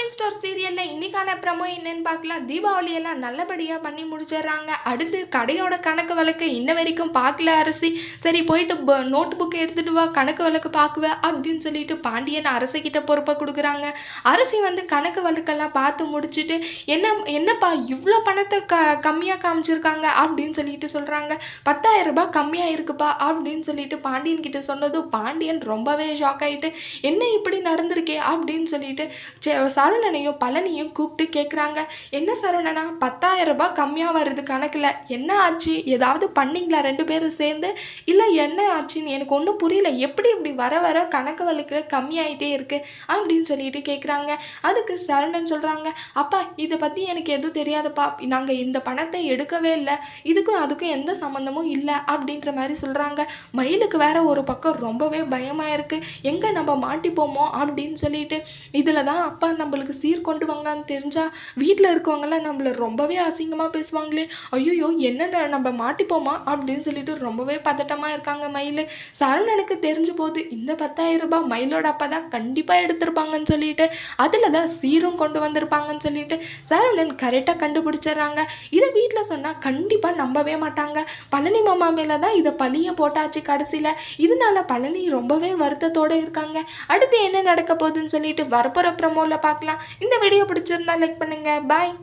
Pandian store சீரியல்ல இன்னைக்கான promo என்னன்னு பார்க்கலாம். தீபாவளி எல்லாம் நல்லபடியா பண்ணி முடிச்சிடுறாங்க. அடுத்து கடையோட கணக்கு வழக்கு இன்ன வரைக்கும் பார்க்கல அரசி. சரி போயிட்டு நோட் புக் எடுத்துட்டு வா, கணக்கு வழக்கு பார்க்குவ அப்படின்னு சொல்லிட்டு பாண்டியன் அரசிக்கிட்ட பொறுப்பை கொடுக்குறாங்க. அரசி வந்து கணக்கு வழக்கெல்லாம் பார்த்து முடிச்சுட்டு என்னப்பா இவ்வளோ பணத்தை கம்மியாக காமிச்சிருக்காங்க அப்படின்னு சொல்லிட்டு சொல்கிறாங்க. 10,000 ரூபாய் கம்மியாக இருக்குப்பா அப்படின்னு சொல்லிட்டு பாண்டியன் கிட்ட சொன்னதும் பாண்டியன் ரொம்பவே ஷாக் ஆகிட்டு என்ன இப்படி நடந்திருக்கே அப்படின்னு சொல்லிட்டு சரவணனையும் பழனியும் கூப்பிட்டு கேட்குறாங்க. என்ன சரவணனா 10,000 ரூபாய் கம்மியாக வருது கணக்கில், என்ன ஆச்சு? ஏதாவது பண்ணிங்களா 2 பேரும் சேர்ந்து? இல்லை என்ன ஆச்சுன்னு எனக்கு ஒன்றும் புரியல, எப்படி இப்படி வர வர கணக்கு வழக்கில் கம்மியாயிட்டே இருக்குது அப்படின்னு சொல்லிட்டு கேட்குறாங்க. அதுக்கு சரவணன் சொல்கிறாங்க, அப்பா இதை பற்றி எனக்கு எதுவும் தெரியாதுப்பா, நாங்கள் இந்த பணத்தை எடுக்கவே இல்லை, இதுக்கும் அதுக்கும் எந்த சம்மந்தமும் இல்லை அப்படின்ற மாதிரி சொல்கிறாங்க. மயிலுக்கு வேற ஒரு பக்கம் ரொம்பவே பயமாக இருக்குது, எங்கே நம்ம மாட்டிப்போமோ அப்படின்னு சொல்லிட்டு. இதில் தான் அப்பா நம்மளுக்கு சீர் கொண்டு வாங்கன்னு தெரிஞ்சா வீட்டில் இருக்கவங்களாம் நம்மளை ரொம்பவே அசிங்கமாக பேசுவாங்களே, ஐயோ என்னென்ன நம்ம மாட்டிப்போமா அப்படின்னு சொல்லிட்டு ரொம்பவே பதட்டமாக இருக்காங்க மயில். சரவணனுக்கு தெரிஞ்சு போகுது இந்த 10,000 ரூபாய் மயிலோட அப்பா தான் கண்டிப்பாக எடுத்திருப்பாங்கன்னு சொல்லிட்டு, அதில் தான் சீரும் கொண்டு வந்திருப்பாங்கன்னு சொல்லிட்டு சரவணன் கரெக்டாக கண்டுபிடிச்சிடுறாங்க. இதை வீட்டில் சொன்னால் கண்டிப்பாக நம்பவே மாட்டாங்க. பழனி மாமா மேலே தான் இதை பழிய போட்டாச்சு கடைசியில். இதனால பழனி ரொம்பவே வருத்தத்தோடு இருக்காங்க. அடுத்து என்ன நடக்க போகுதுன்னு சொல்லிட்டு வரப்போகிற ப்ரமோவில் பார்க்கலாம். இந்த வீடியோ பிடிச்சிருந்தா லைக் பண்ணுங்கள். பாய்.